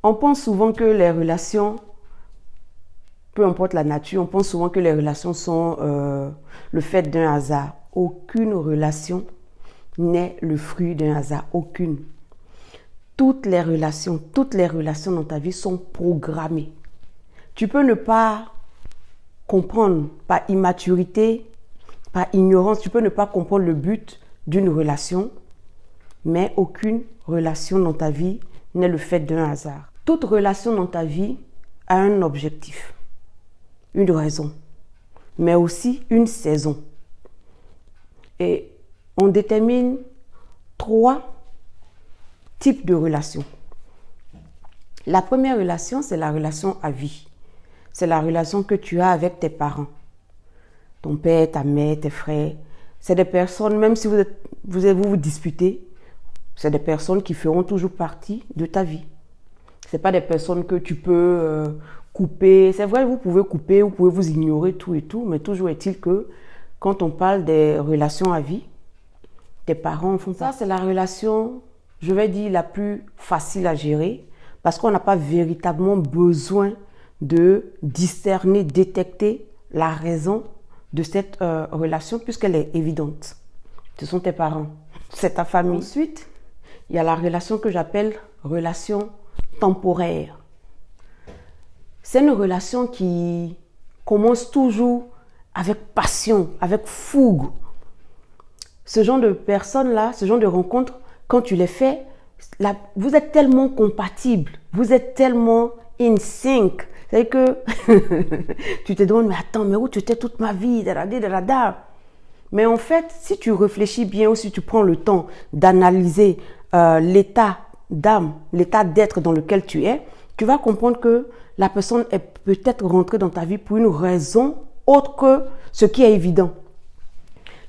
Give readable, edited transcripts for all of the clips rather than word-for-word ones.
On pense souvent que les relations, peu importe la nature, on pense souvent que les relations sont le fait d'un hasard. Aucune relation n'est le fruit d'un hasard. Aucune. Toutes les relations dans ta vie sont programmées. Tu peux ne pas comprendre par immaturité, par ignorance, tu peux ne pas comprendre le but d'une relation, mais aucune relation dans ta vie n'est le fait d'un hasard. Toute relation dans ta vie a un objectif, une raison, mais aussi une saison. Et on détermine 3 types de relations. La première relation, c'est la relation à vie. C'est la relation que tu as avec tes parents. Ton père, ta mère, tes frères. C'est des personnes, même si vous disputez, c'est des personnes qui feront toujours partie de ta vie. Ce n'est pas des personnes que tu peux couper. C'est vrai, vous pouvez couper, vous pouvez vous ignorer tout et tout, mais toujours est-il que quand on parle des relations à vie, tes parents font ça. C'est la relation, je vais dire, la plus facile à gérer parce qu'on n'a pas véritablement besoin de discerner, détecter la raison de cette relation puisqu'elle est évidente. Ce sont tes parents, c'est ta famille. Ensuite, il y a la relation que j'appelle relation temporaire. C'est une relation qui commence toujours avec passion, avec fougue. Ce genre de personnes-là, ce genre de rencontres, quand tu les fais, là, vous êtes tellement compatibles, vous êtes tellement in sync. C'est que tu te demandes, mais attends, mais où tu étais toute ma vie? Mais en fait, si tu réfléchis bien ou si tu prends le temps d'analyser l'état d'âme, l'état d'être dans lequel tu es, tu vas comprendre que la personne est peut-être rentrée dans ta vie pour une raison autre que ce qui est évident.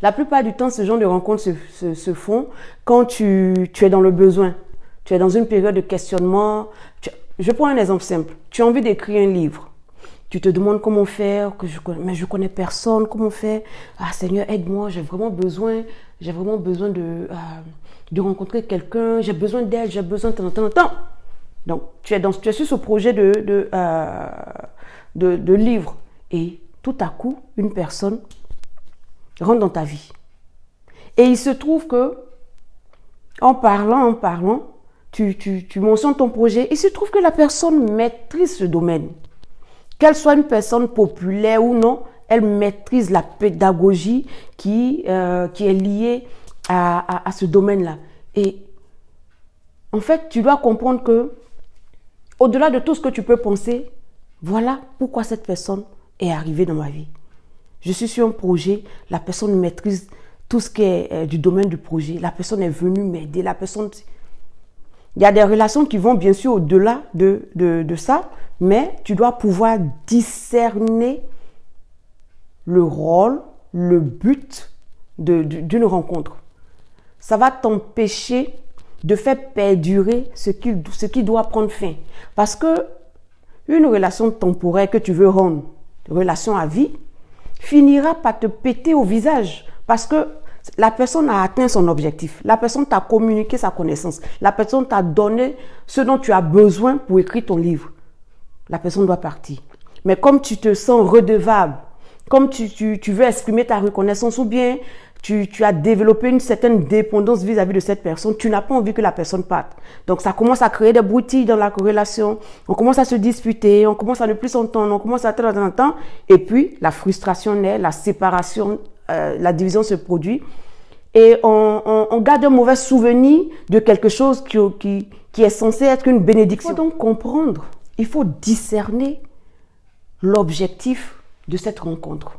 La plupart du temps, ce genre de rencontres se font quand tu es dans le besoin. Tu es dans une période de questionnement. Je prends un exemple simple. Tu as envie d'écrire un livre. Tu te demandes comment faire, mais je connais personne, comment faire? Ah Seigneur, aide-moi, j'ai vraiment besoin de rencontrer quelqu'un, j'ai besoin d'aide, j'ai besoin de temps. Donc, tu es sur ce projet de livre et tout à coup, une personne rentre dans ta vie. Et il se trouve que, en parlant, tu mentionnes ton projet, il se trouve que la personne maîtrise ce domaine. Qu'elle soit une personne populaire ou non, elle maîtrise la pédagogie qui est liée à ce domaine-là. Et en fait, tu dois comprendre que, au-delà de tout ce que tu peux penser, voilà pourquoi cette personne est arrivée dans ma vie. Je suis sur un projet, la personne maîtrise tout ce qui est du domaine du projet. La personne est venue m'aider, Il y a des relations qui vont bien sûr au-delà de ça, mais tu dois pouvoir discerner le rôle, le but d'une rencontre. Ça va t'empêcher de faire perdurer ce qui doit prendre fin. Parce que une relation temporaire que tu veux rendre relation à vie finira par te péter au visage parce que la personne a atteint son objectif. La personne t'a communiqué sa connaissance. La personne t'a donné ce dont tu as besoin pour écrire ton livre. La personne doit partir. Mais comme tu te sens redevable, comme tu veux exprimer ta reconnaissance ou bien tu as développé une certaine dépendance vis-à-vis de cette personne, tu n'as pas envie que la personne parte. Donc ça commence à créer des broutilles dans la relation, on commence à se disputer, on commence à ne plus s'entendre, on commence à temps, et puis la frustration naît, la séparation, la division se produit, et on garde un mauvais souvenir de quelque chose qui est censé être une bénédiction. Il faut donc comprendre, il faut discerner l'objectif de cette rencontre.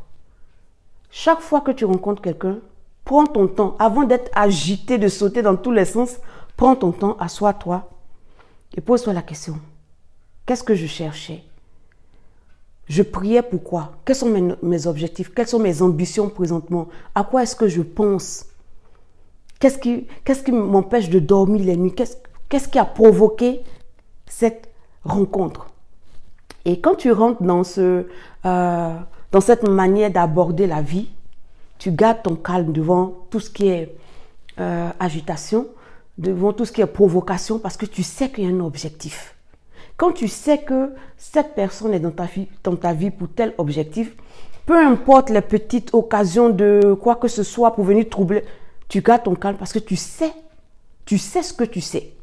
Chaque fois que tu rencontres quelqu'un, prends ton temps. Avant d'être agité, de sauter dans tous les sens, prends ton temps, assois-toi et pose-toi la question. Qu'est-ce que je cherchais? Je priais pourquoi? Quels sont mes objectifs? Quelles sont mes ambitions présentement? À quoi est-ce que je pense? Qu'est-ce qui m'empêche de dormir les nuits? Qu'est-ce qui a provoqué cette rencontre? Et quand tu rentres dans cette manière d'aborder la vie, tu gardes ton calme devant tout ce qui est agitation, devant tout ce qui est provocation, parce que tu sais qu'il y a un objectif. Quand tu sais que cette personne est dans ta vie pour tel objectif, peu importe les petites occasions de quoi que ce soit pour venir troubler, tu gardes ton calme parce que tu sais ce que tu sais.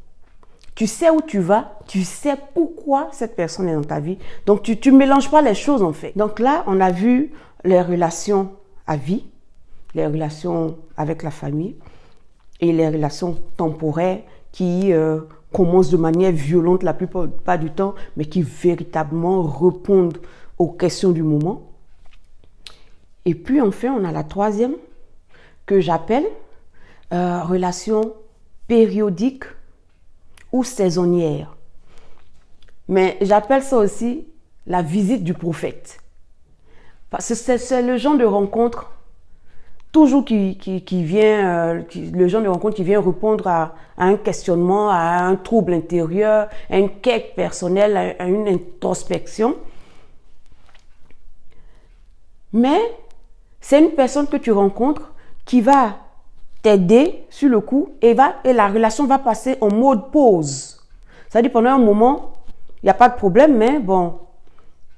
Tu sais où tu vas, tu sais pourquoi cette personne est dans ta vie. Donc, tu ne mélanges pas les choses en fait. Donc là, on a vu les relations à vie, les relations avec la famille et les relations temporaires qui commencent de manière violente la plupart du temps, mais qui véritablement répondent aux questions du moment. Et puis enfin, on a la troisième que j'appelle relation périodique ou saisonnière. Mais j'appelle ça aussi la visite du prophète. Parce que c'est le genre de rencontre toujours qui vient, le genre de rencontre qui vient répondre à un questionnement, à un trouble intérieur, à une quête personnelle, à une introspection. Mais c'est une personne que tu rencontres qui va t'aider sur le coup et la relation va passer en mode pause. C'est-à-dire pendant un moment, il n'y a pas de problème, mais bon,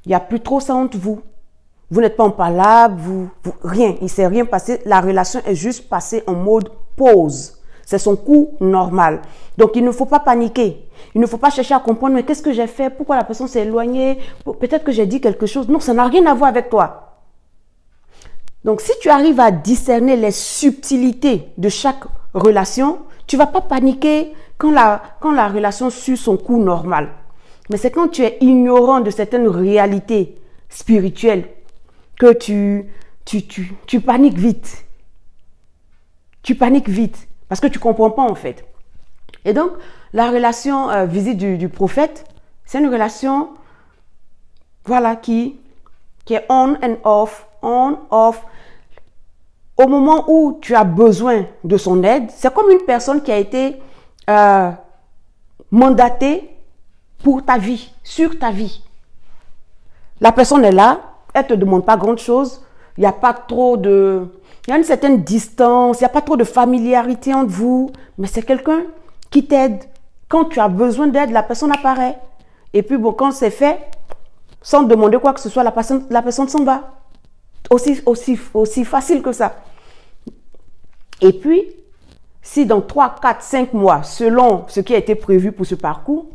il n'y a plus trop ça entre vous. Vous n'êtes pas en palabre, rien, il ne s'est rien passé. La relation est juste passée en mode pause. C'est son cours normal. Donc, il ne faut pas paniquer. Il ne faut pas chercher à comprendre, mais qu'est-ce que j'ai fait? Pourquoi la personne s'est éloignée? Peut-être que j'ai dit quelque chose. Non, ça n'a rien à voir avec toi. Donc, si tu arrives à discerner les subtilités de chaque relation, tu ne vas pas paniquer quand la relation suit son cours normal. Mais c'est quand tu es ignorant de certaines réalités spirituelles que tu paniques vite. Tu paniques vite parce que tu ne comprends pas en fait. Et donc, la relation visite du prophète, c'est une relation voilà, qui est on and off, on, off. Au moment où tu as besoin de son aide, c'est comme une personne qui a été mandatée pour ta vie, sur ta vie. La personne est là, elle ne te demande pas grand chose, il y a une certaine distance, il n'y a pas trop de familiarité entre vous, mais c'est quelqu'un qui t'aide. Quand tu as besoin d'aide, la personne apparaît. Et puis bon, quand c'est fait, sans demander quoi que ce soit, la personne s'en va. Aussi facile que ça. Et puis, si dans 3, 4, 5 mois, selon ce qui a été prévu pour ce parcours,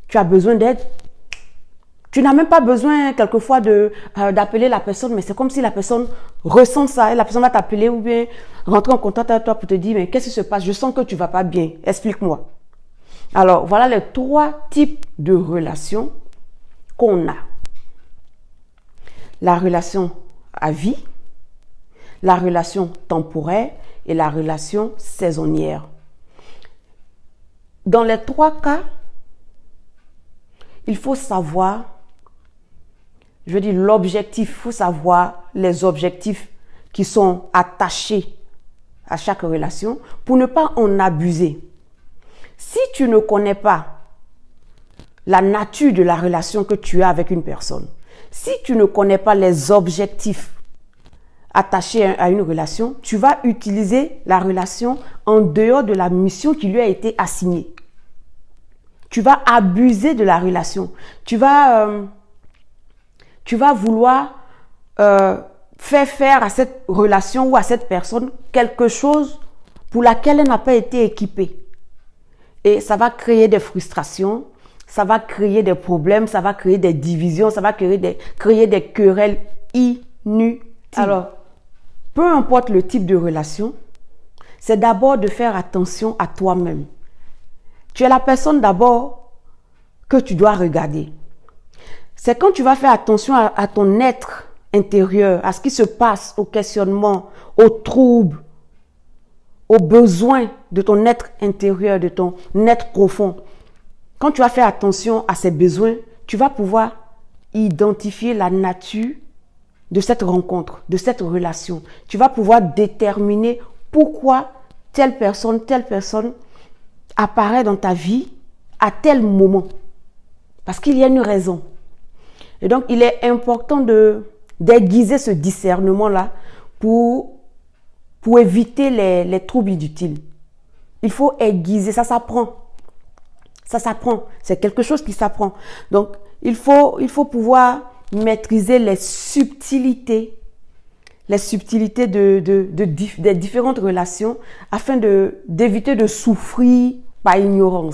tu as besoin d'aide, tu n'as même pas besoin quelquefois d'appeler la personne, mais c'est comme si la personne ressent ça et la personne va t'appeler ou bien rentrer en contact avec toi pour te dire, mais qu'est-ce qui se passe? Je sens que tu ne vas pas bien, explique-moi. Alors, voilà les 3 types de relations qu'on a. La relation à vie, la relation temporaire et la relation saisonnière. Dans les 3 cas, il faut savoir, l'objectif, il faut savoir les objectifs qui sont attachés à chaque relation pour ne pas en abuser. Si tu ne connais pas la nature de la relation que tu as avec une personne, si tu ne connais pas les objectifs attachés à une relation, tu vas utiliser la relation en dehors de la mission qui lui a été assignée. Tu vas abuser de la relation. Tu vas vouloir faire à cette relation ou à cette personne quelque chose pour laquelle elle n'a pas été équipée. Et ça va créer des frustrations, ça va créer des problèmes, ça va créer des divisions, ça va créer des querelles inutiles. Alors, peu importe le type de relation, c'est d'abord de faire attention à toi-même. Tu es la personne d'abord que tu dois regarder. C'est quand tu vas faire attention à ton être intérieur, à ce qui se passe, au questionnement, aux troubles, aux besoins de ton être intérieur, de ton être profond. Quand tu vas faire attention à ces besoins, tu vas pouvoir identifier la nature de cette rencontre, de cette relation. Tu vas pouvoir déterminer pourquoi telle personne apparaît dans ta vie à tel moment. Parce qu'il y a une raison. Et donc, il est important d'aiguiser ce discernement-là pour éviter les troubles inutiles. Il faut aiguiser, ça s'apprend. Ça s'apprend. C'est quelque chose qui s'apprend. Donc, il faut pouvoir maîtriser les subtilités des différentes relations afin d'éviter de souffrir par ignorance.